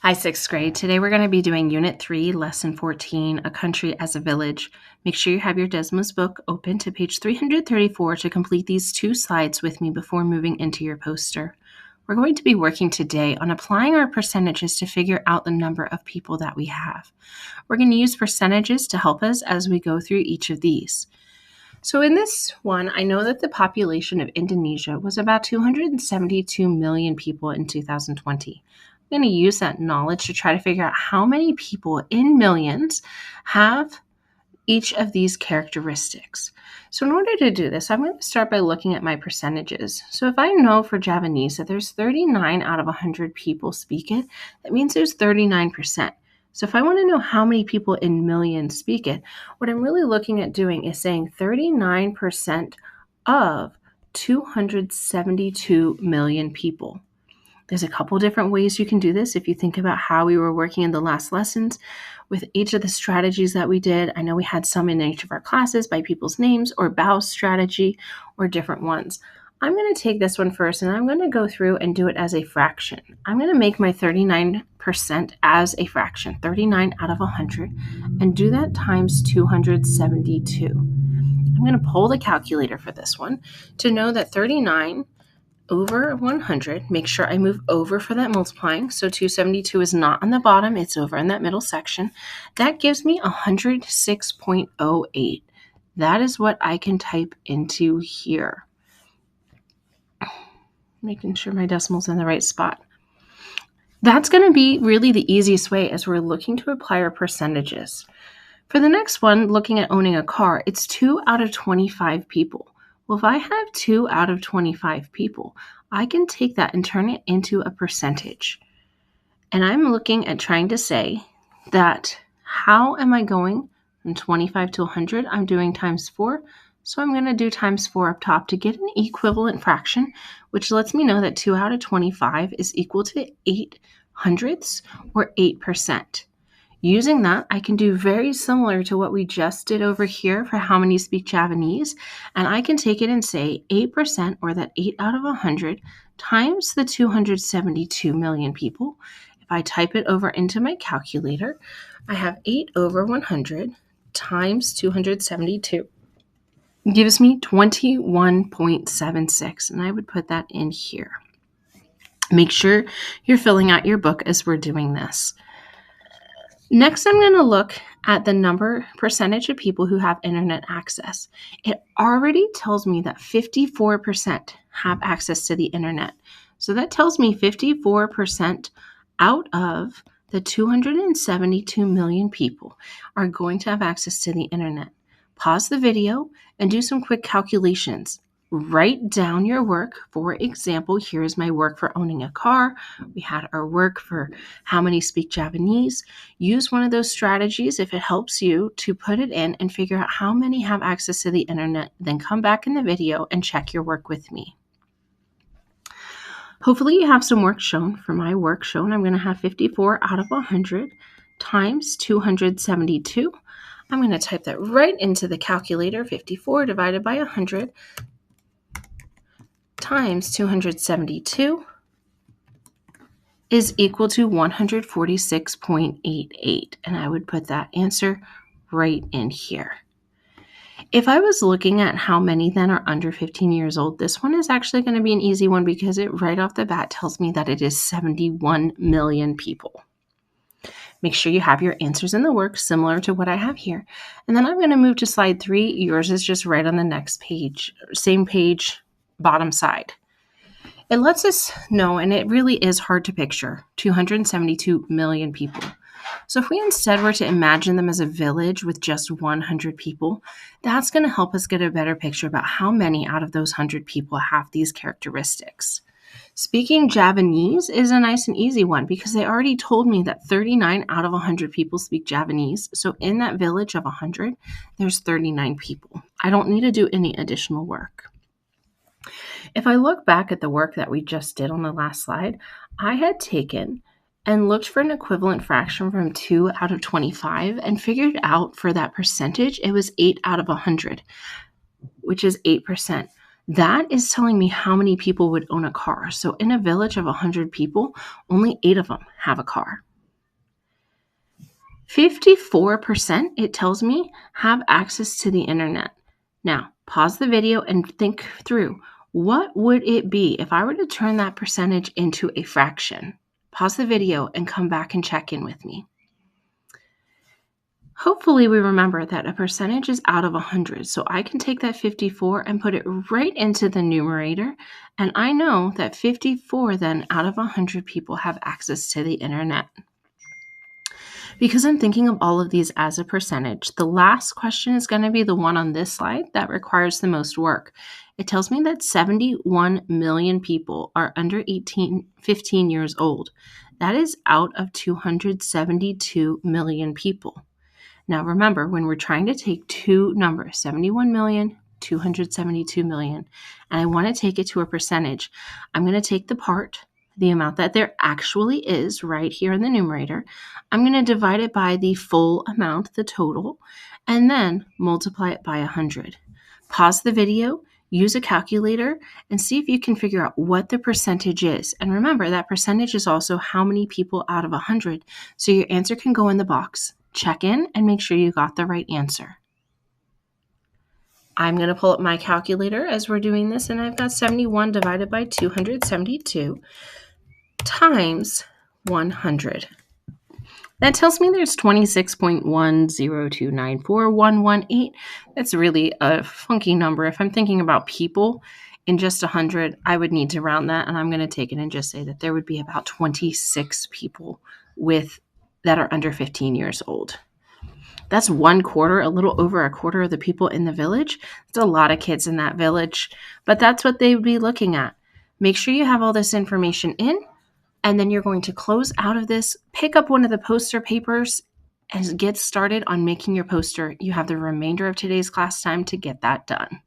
Hi, sixth grade. Today we're going to be doing Unit 3, Lesson 14, A Country as a Village. Make sure you have your Desmos book open to page 334 to complete these 2 slides with me before moving into your poster. We're going to be working today on applying our percentages to figure out the number of people that we have. We're going to use percentages to help us as we go through each of these. So in this one, I know that the population of Indonesia was about 272 million people in 2020. I'm going to use that knowledge to try to figure out how many people in millions have each of these characteristics. So in order to do this, I'm going to start by looking at my percentages. So if I know for Javanese that there's 39 out of 100 people speak it, that means there's 39%. So if I want to know how many people in millions speak it, what I'm really looking at doing is saying 39% of 272 million people. There's a couple different ways you can do this. If you think about how we were working in the last lessons with each of the strategies that we did, I know we had some in each of our classes by people's names or bow strategy or different ones. I'm going to take this one first and I'm going to go through and do it as a fraction. I'm going to make my 39% as a fraction, 39 out of 100, and do that times 272. I'm going to pull the calculator for this one to know that 39 over 100, make sure I move over for that multiplying. So 272 is not on the bottom, it's over in that middle section. That gives me 106.08. That is what I can type into here. Making sure my decimal's in the right spot. That's going to be really the easiest way as we're looking to apply our percentages. For the next one, looking at owning a car, it's 2 out of 25 people. Well, if I have 2 out of 25 people, I can take that and turn it into a percentage. And I'm looking at trying to say that how am I going from 25 to 100? I'm doing times 4. So I'm going to do times 4 up top to get an equivalent fraction, which lets me know that 2 out of 25 is equal to 8 hundredths or 8%. Using that, I can do very similar to what we just did over here for how many speak Javanese, and I can take it and say 8%, or that 8 out of 100, times the 272 million people. If I type it over into my calculator, I have 8 over 100 times 272 gives me 21.76, and I would put that in here. Make sure you're filling out your book as we're doing this. Next, I'm going to look at the percentage of people who have internet access. It already tells me that 54% have access to the internet. So that tells me 54% out of the 272 million people are going to have access to the internet. Pause the video and do some quick calculations. Write down your work. For example, here's my work for owning a car. We had our work for how many speak Javanese. Use one of those strategies if it helps you to put it in and figure out how many have access to the internet. Then come back in the video and check your work with me. Hopefully you have some work shown. For my work shown, I'm going to have 54 out of 100 times 272. I'm going to type that right into the calculator. 54 divided by 100 times 272 is equal to 146.88. And I would put that answer right in here. If I was looking at how many then are under 15 years old, this one is actually going to be an easy one because it right off the bat tells me that it is 71 million people. Make sure you have your answers in the work similar to what I have here. And then I'm going to move to slide 3. Yours is just right on the next page, same page, bottom side. It lets us know, and it really is hard to picture, 272 million people. So if we instead were to imagine them as a village with just 100 people, that's going to help us get a better picture about how many out of those 100 people have these characteristics. Speaking Javanese is a nice and easy one because they already told me that 39 out of 100 people speak Javanese. So in that village of 100, there's 39 people. I don't need to do any additional work. If I look back at the work that we just did on the last slide, I had taken and looked for an equivalent fraction from 2 out of 25 and figured out for that percentage, it was 8 out of 100, which is 8%. That is telling me how many people would own a car. So in a village of 100 people, only 8 of them have a car. 54%, it tells me, have access to the internet. Now, pause the video and think through, what would it be if I were to turn that percentage into a fraction? Pause the video and come back and check in with me. Hopefully we remember that a percentage is out of 100, so I can take that 54 and put it right into the numerator, and I know that 54 then out of 100 people have access to the internet. Because I'm thinking of all of these as a percentage, the last question is going to be the one on this slide that requires the most work. It tells me that 71 million people are under 15 years old. That is out of 272 million people. Now remember, when we're trying to take two numbers, 71 million, 272 million, and I want to take it to a percentage, I'm going to take the amount that there actually is right here in the numerator. I'm going to divide it by the full amount, the total, and then multiply it by 100. Pause the video, use a calculator, and see if you can figure out what the percentage is. And remember, that percentage is also how many people out of 100. So your answer can go in the box. Check in and make sure you got the right answer. I'm going to pull up my calculator as we're doing this, and I've got 71 divided by 272 times 100. That tells me there's 26.10294,118. That's really a funky number. If I'm thinking about people in just 100, I would need to round that, and I'm going to take it and just say that there would be about 26 people that are under 15 years old. That's a little over a quarter of the people in the village. That's a lot of kids in that village, but that's what they would be looking at. Make sure you have all this information in, and then you're going to close out of this, pick up one of the poster papers, and get started on making your poster. You have the remainder of today's class time to get that done.